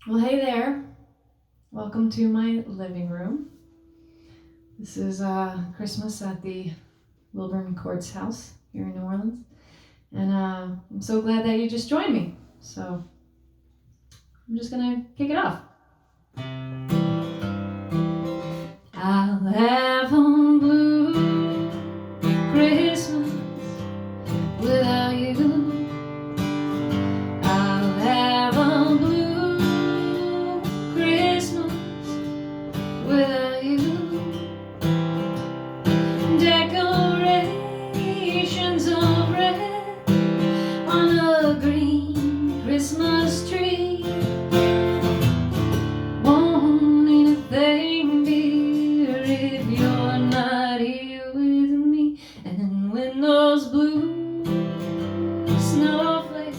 Well, hey there. Welcome to my living room. This is Christmas at the Wilburn Courts house here in New Orleans. And I'm so glad that you just joined me. So I'm just going to kick it off. I'll have a blue Christmas without you. I'll have a blue Christmas without you. Decorations of red on a green Christmas tree won't mean a thing, dear, if you're not here with me. And when those blue snowflakes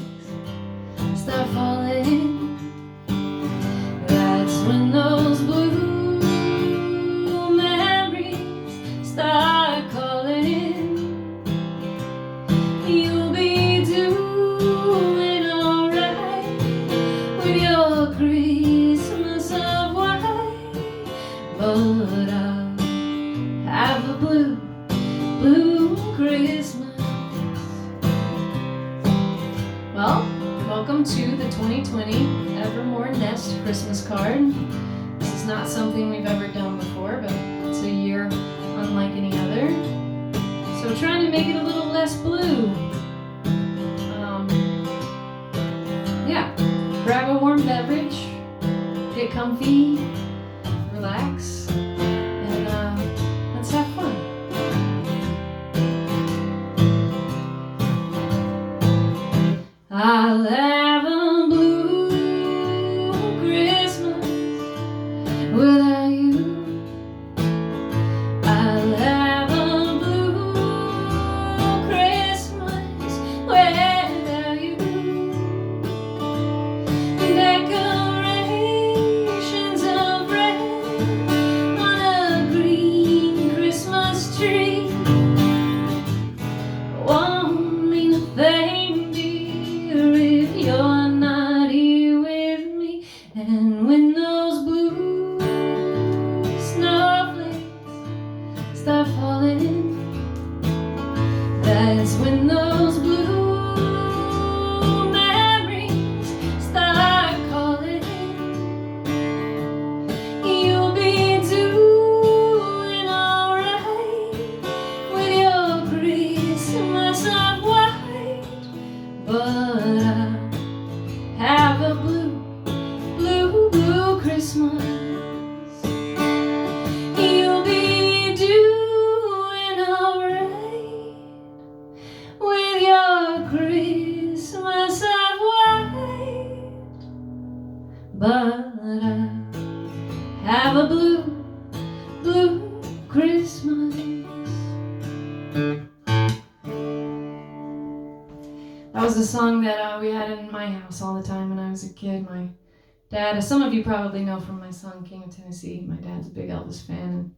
start falling, that's when those blue memories start calling. You'll be doing alright with your Christmas of white, but I'll have a blue Christmas. Well, welcome to the 2020 Evermore Nest Christmas card. This is not something we've ever done before, but it's a year unlike any other. So trying to make it a little less blue. Grab a warm beverage, get comfy, relax, and let's have fun. I'll have a blue Christmas without you. I'll have a blue Christmas without you. Decorations of red on a green Christmas tree won't mean a thing, dear, if you're not here with me. And when those blue snowflakes start falling, that's when those blue memories start calling. You'll be doing alright with your Christmas of white, but I have a blue Christmas. You'll be doing alright with your Christmas of white, but I have a blue Christmas. That was a song that we had in my house all the time when I was a kid. My dad, as some of you probably know from my song King of Tennessee, my dad's a big Elvis fan,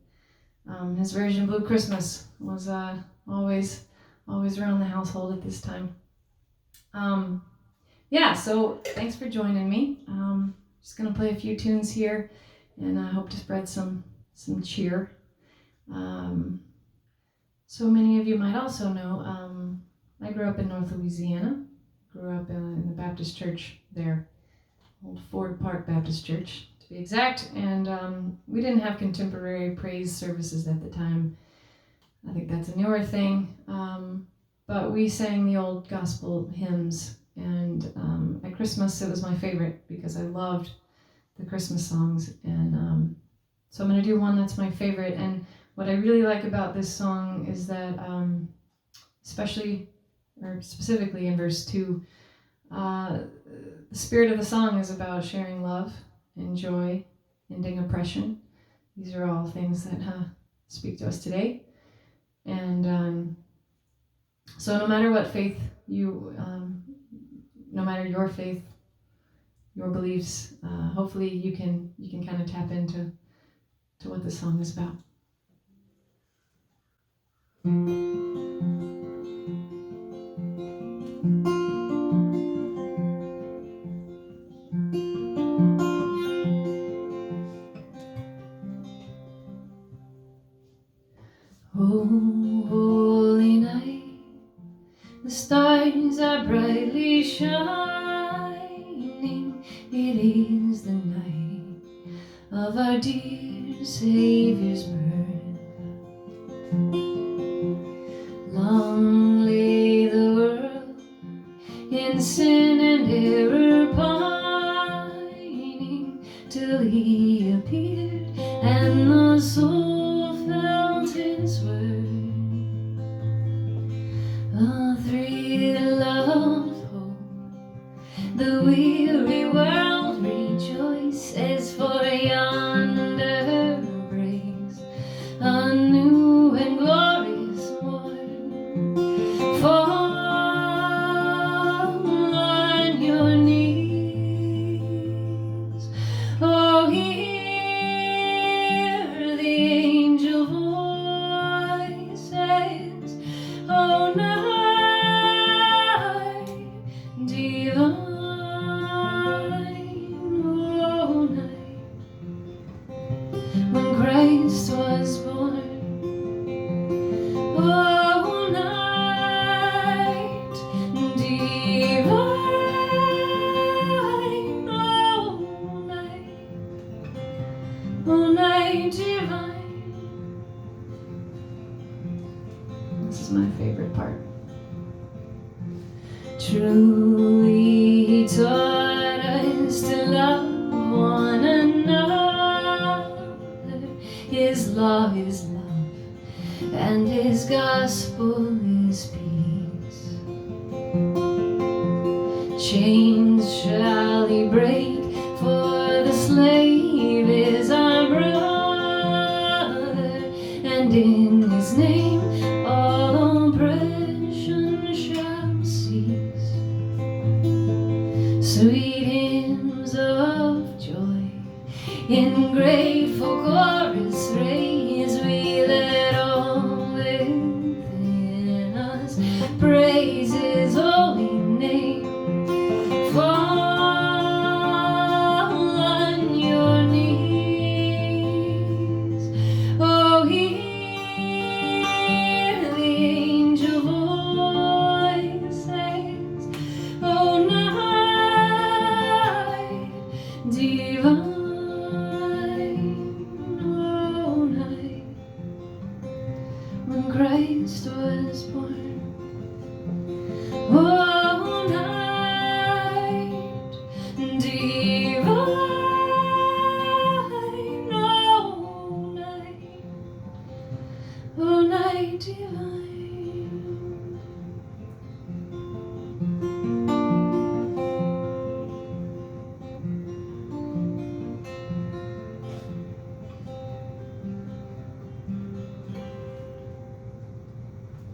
and his version of Blue Christmas was always around the household at this time. So thanks for joining me. Just gonna play a few tunes here, and I hope to spread some cheer. So many of you might also know, I grew up in North Louisiana. Grew up in the Baptist church there, Old Ford Park Baptist Church to be exact. And we didn't have contemporary praise services at the time. I think that's a newer thing. But we sang the old gospel hymns. And at Christmas, it was my favorite because I loved the Christmas songs. And so I'm going to do one that's my favorite. And what I really like about this song is that, specifically in verse 2, the spirit of the song is about sharing love and joy, ending oppression. These are all things that speak to us today. And so no matter what faith no matter your faith, your beliefs, hopefully you can kind of tap into what this song is about. It is the night of our dear Savior's birth. Long lay the world in sin and error pining, till he appeared and the soul felt his word. A thrill of hope, the weary world rejoices, for yonder breaks a new and glorious morn. Fall on your knees, oh, hear the angel voices, oh, night divine, oh, night when Christ was born. Oh, night divine, oh, night divine. This is my favorite part. Truly he taught us to love one another. His law is love, and his gospel is peace. Chains shall he break, for the slave is our brother, and in his name all oppression shall cease. Sweet hymns of joy in grateful chorus raise, we let all within us praise his holy name. Fall on your knees, oh, hear the angel voices, oh, night divine, oh, night when Christ was born. Oh, night divine, oh, night divine.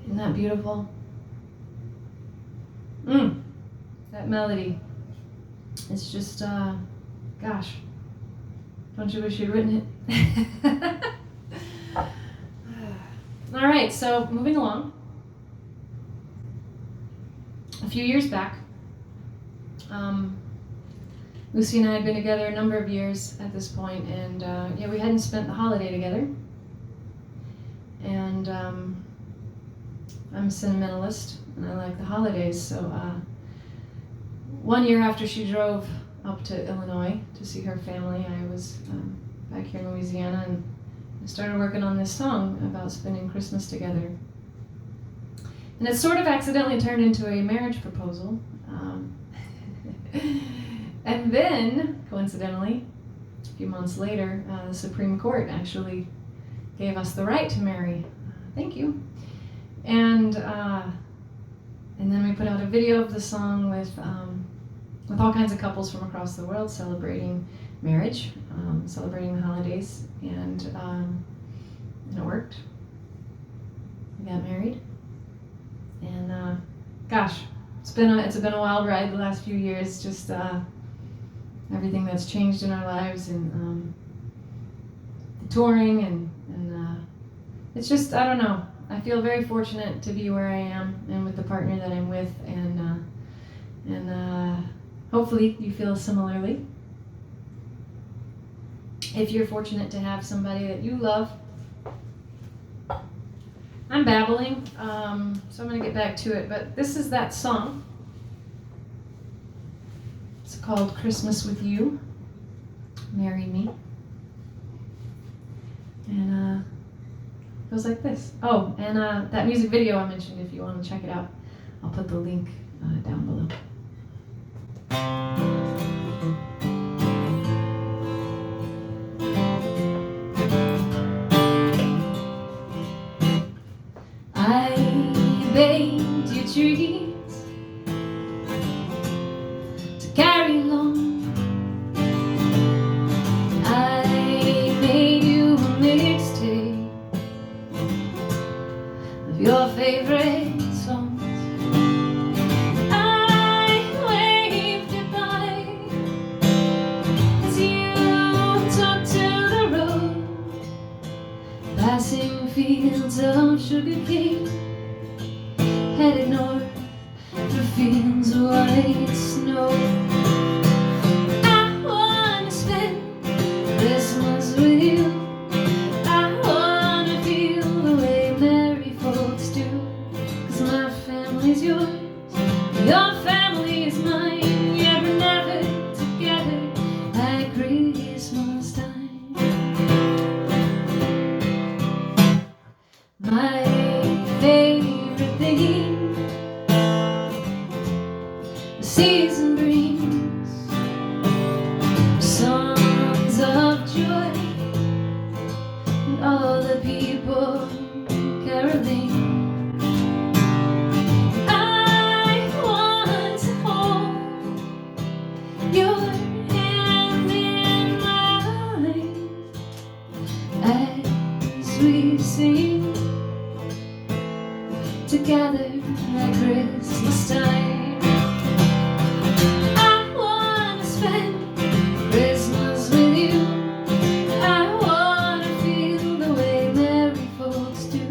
Isn't that beautiful? That melody. It's just, gosh, don't you wish you'd written it? All right, so moving along. A few years back, Lucy and I had been together a number of years at this point, and we hadn't spent the holiday together. And I'm a sentimentalist, and I like the holidays, so one year after she drove up to Illinois to see her family, I was back here in Louisiana, and I started working on this song about spending Christmas together. And it sort of accidentally turned into a marriage proposal. And then, coincidentally, a few months later, the Supreme Court actually gave us the right to marry. Thank you. And then we put out a video of the song with all kinds of couples from across the world celebrating marriage, celebrating the holidays, and it worked. We got married, and gosh, it's been a wild ride the last few years. Just everything that's changed in our lives, and the touring, and it's just, I don't know. I feel very fortunate to be where I am and with the partner that I'm with, and hopefully you feel similarly. If you're fortunate to have somebody that you love. I'm babbling, so I'm going to get back to it, but this is that song. It's called Christmas with You, Marry Me. And it goes like this. Oh, and that music video I mentioned, if you want to check it out, I'll put the link down below. I baked your trees to carry along. I made you a mixtape of your favorite songs. I waved goodbye as you took to the road, passing fields of sugarcane, headed north through fields of white snow. I wanna spend Christmas with you. I wanna feel the way merry folks do, 'cause my family's yours, your family is mine. Yeah, we're never together at Christmas time. My favorite thing the season brings, songs of joy and all the people caroling. I want to hold your hand in mine as we sing together at Christmas time. I wanna spend Christmas with you. I wanna feel the way merry folks do,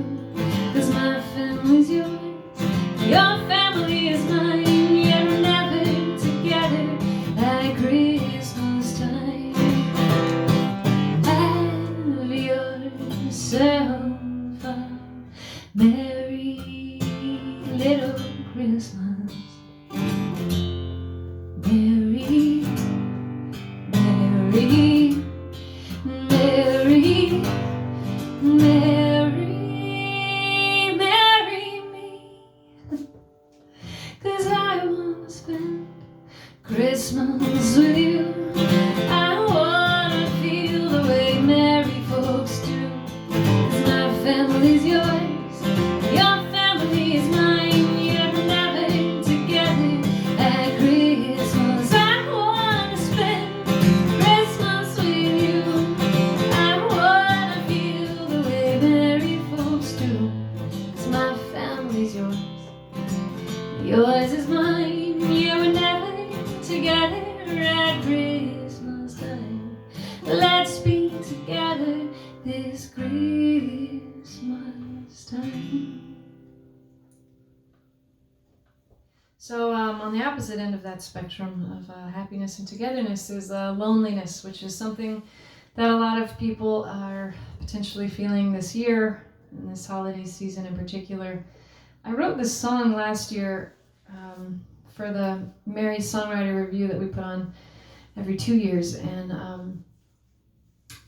'cause my family's yours, your family is mine. Yeah, we're never together at Christmas time. Have yourself a merry little Christmas. Merry, merry, merry, merry, marry me. 'Cause I wanna spend Christmas with you. I wanna feel the way merry folks do, 'cause my family's yours, your family is mine. Yeah, we're never together at Christmas. I wanna spend Christmas with you. I wanna feel the way merry folks do, 'cause my family's yours, yours is mine. Yeah, we're never together at Christmas time. Let's be together this Christmas time. So on the opposite end of that spectrum of happiness and togetherness is loneliness, which is something that a lot of people are potentially feeling this year, in this holiday season in particular. I wrote this song last year for the Mary Songwriter Review that we put on every 2 years, and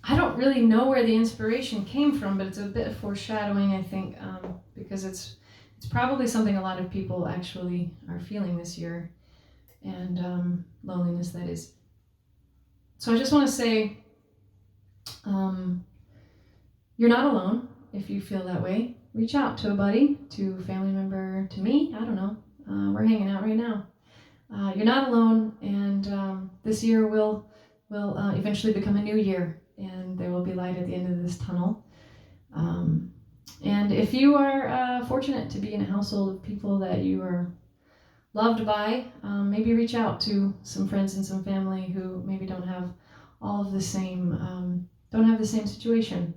I don't really know where the inspiration came from, but it's a bit of foreshadowing, I think, because it's probably something a lot of people actually are feeling this year, and loneliness, that is. So I just want to say, you're not alone if you feel that way. Reach out to a buddy, to a family member, to me, I don't know. We're hanging out right now. You're not alone, and this year will eventually become a new year, and there will be light at the end of this tunnel. And if you are fortunate to be in a household of people that you are loved by, maybe reach out to some friends and some family who maybe don't have all of the same, don't have the same situation,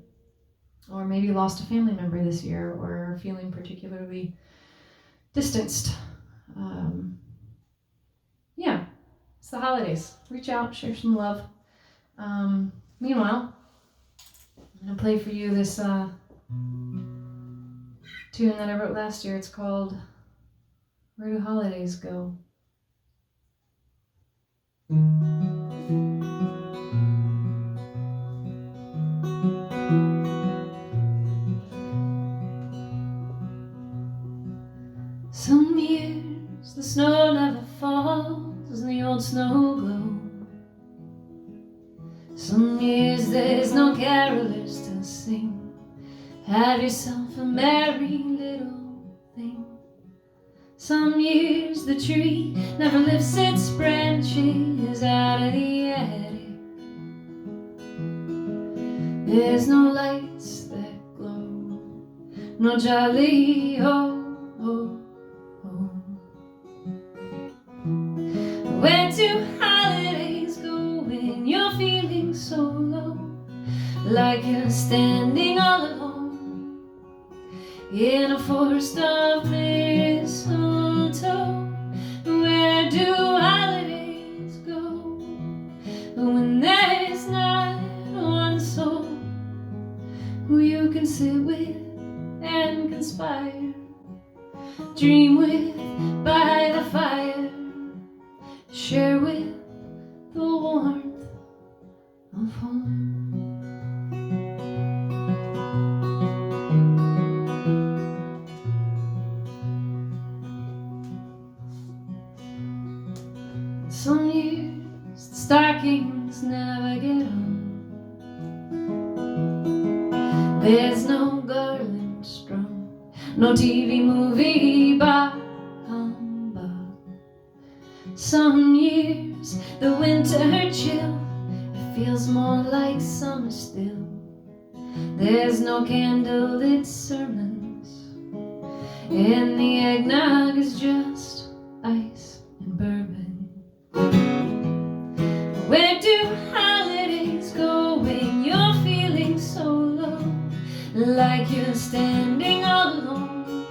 or maybe lost a family member this year, or are feeling particularly distanced. Yeah, it's the holidays. Reach out, share some love. Meanwhile, I'm going to play for you this tune that I wrote last year. It's called Where Do Holidays Go? Some years the snow never falls and the old snow glows. Some years there's no carolers to sing. Have yourself a merry little thing. Some years the tree never lifts its branches out of the attic. There's no lights that glow, no jolly ho ho ho. Where do holidays go when you're feeling so low? Like you're standing all alone in a forest of mistletoe. Where do holidays go when there's not one soul who you can sit with and conspire, dream with by the fire, share with the warmth of home? Some years the stockings never get hung. There's no garland strung, no TV movie by humbug. Some years the winter chill, it feels more like summer still. There's no candlelit sermons, and the eggnog is just ice and bourbon. Where do holidays go when you're feeling so low? Like you're standing all alone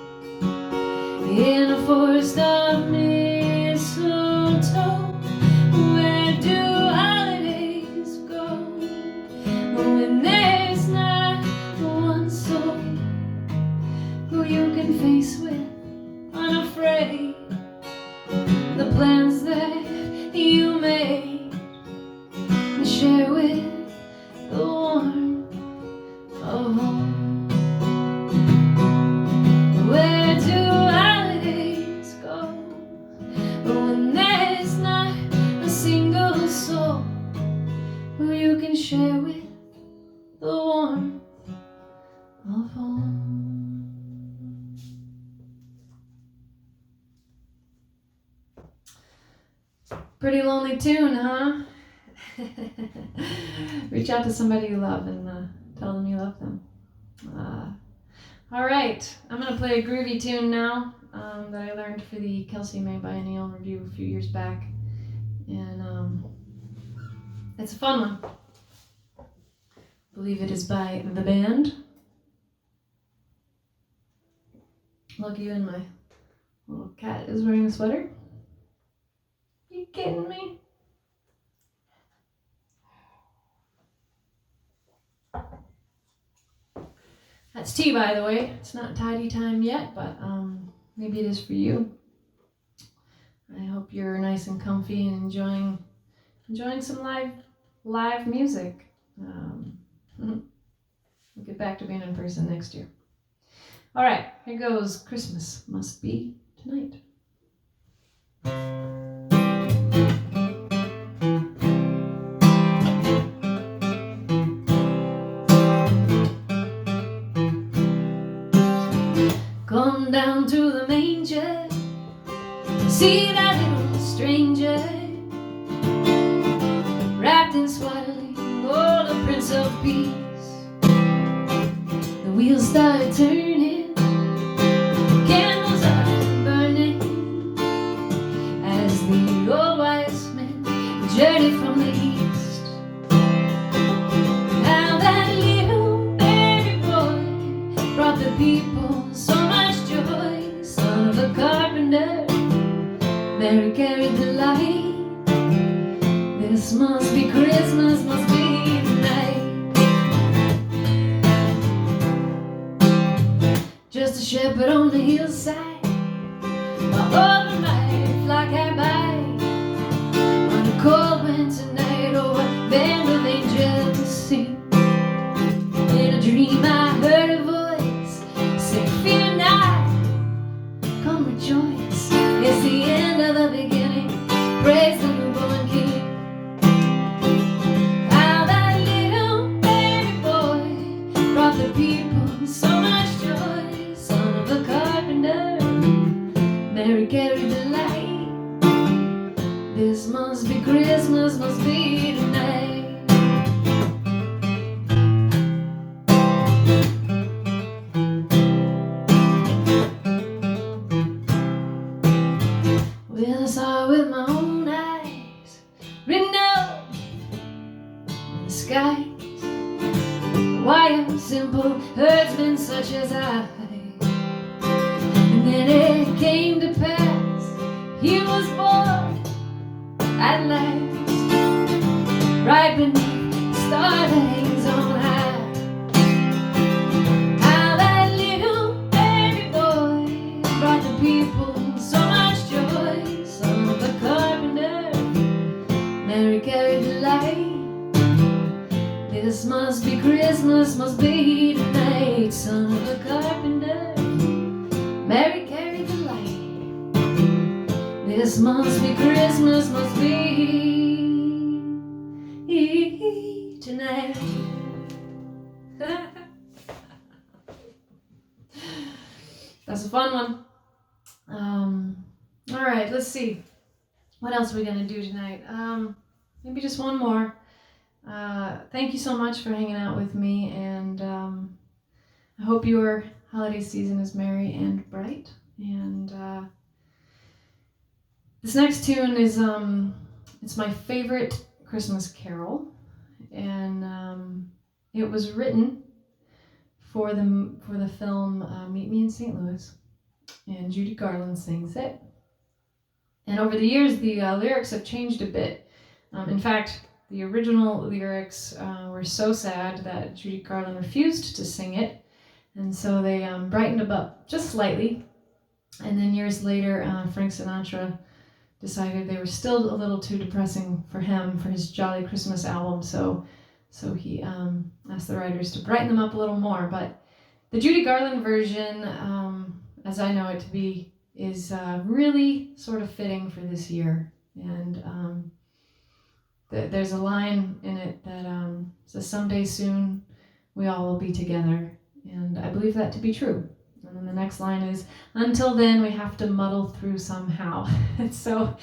in a forest of mistletoe. Where do holidays go when there's not one soul who you can face with unafraid? The plans that you made, share with the warmth of home. Where do holidays go when there's not a single soul who you can share with the warmth of home? Pretty lonely tune, huh? Reach out to somebody you love and tell them you love them. All right, I'm going to play a groovy tune now that I learned for the Kelcy May Biennial review a few years back. And it's a fun one. I believe it is by The Band. Look, even my little cat is wearing a sweater. You kidding me? That's tea, by the way. It's not tidy time yet, but maybe it is for you. I hope you're nice and comfy and enjoying some live music. We'll get back to being in person next year. All right, here goes Christmas Must Be Tonight. Come down to the manger, see that little stranger, wrapped in swaddling, oh, the Prince of Peace. The wheels start turning, candles are burning, as the old wise men journey from the east. Now that little baby boy brought the people so much joy, son of a carpenter, Mary carried the light. This must be Christmas, must be tonight. Just a shepherd on the hillside, while over my flock I buy on a cold must be tonight. Well, I saw with my own eyes, written up in the skies, why a simple herdsman such as I. And then it came to pass, he was born at last, right beneath the star that hangs on high. How that little baby boy brought the people so much joy. Son of a carpenter, Mary carried the light. This must be Christmas, must be tonight. Son of a carpenter, Mary carried the light. This must be Christmas, must be tonight. That's a fun one. All right, let's see. What else are we going to do tonight? Maybe just one more. Thank you so much for hanging out with me, and I hope your holiday season is merry and bright. And this next tune is it's my favorite Christmas carol, and it was written for the film Meet Me in St. Louis, and Judy Garland sings it. And over the years, the lyrics have changed a bit. In fact, the original lyrics were so sad that Judy Garland refused to sing it, and so they brightened them up just slightly. And then years later, Frank Sinatra decided they were still a little too depressing for him for his Jolly Christmas album, so he asked the writers to brighten them up a little more. But the Judy Garland version, as I know it to be, is really sort of fitting for this year. And there's a line in it that says, "Someday soon we all will be together," and I believe that to be true. And then the next line is, "Until then we have to muddle through somehow." So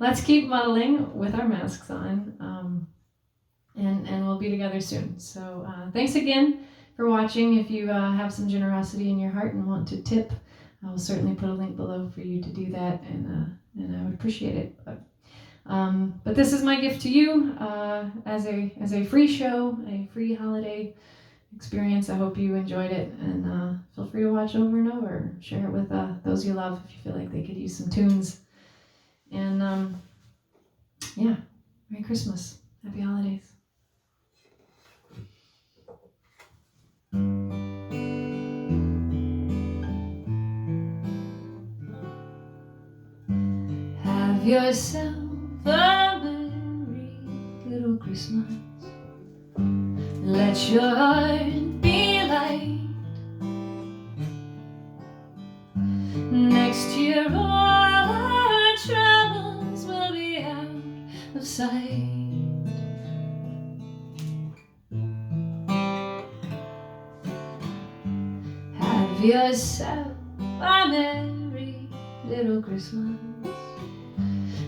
let's keep muddling with our masks on, and we'll be together soon. So thanks again for watching. If you have some generosity in your heart and want to tip, I will certainly put a link below for you to do that, and I would appreciate it. But this is my gift to you as a free show, a free holiday experience. I hope you enjoyed it, and feel free to watch over and over. Share it with those you love if you feel like they could use some tunes. And yeah, Merry Christmas, Happy Holidays. Have yourself a merry little Christmas. Let your heart be light. Next year all our troubles will be out of sight. Have yourself a merry little Christmas.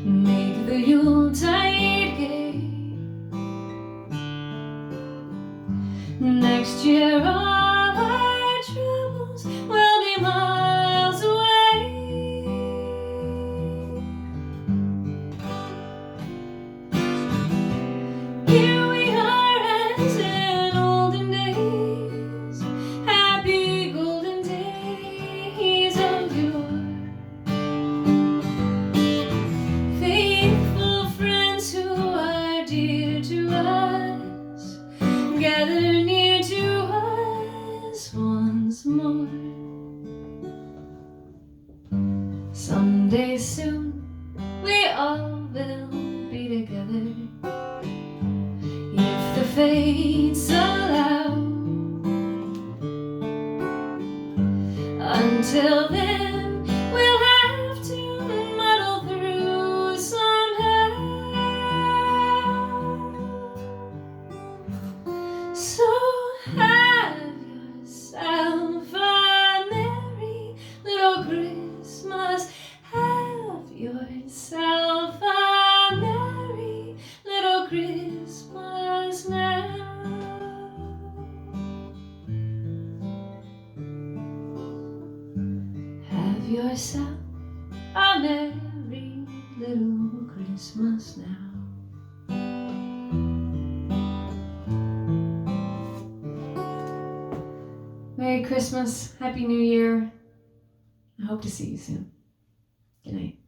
Make the Yuletide gay. Next year all our troubles will be miles away. Here we are as in olden days, happy golden days of yore. Faithful friends who are dear to us, gather near to us once more. Someday soon we all will be together, if the fates allow. Until then we'll have to muddle through somehow. So have yourself a merry little Christmas. Have yourself a merry little little Christmas now. Have yourself a merry little Christmas now. Merry Christmas, Happy New Year. I hope to see you soon. Good night.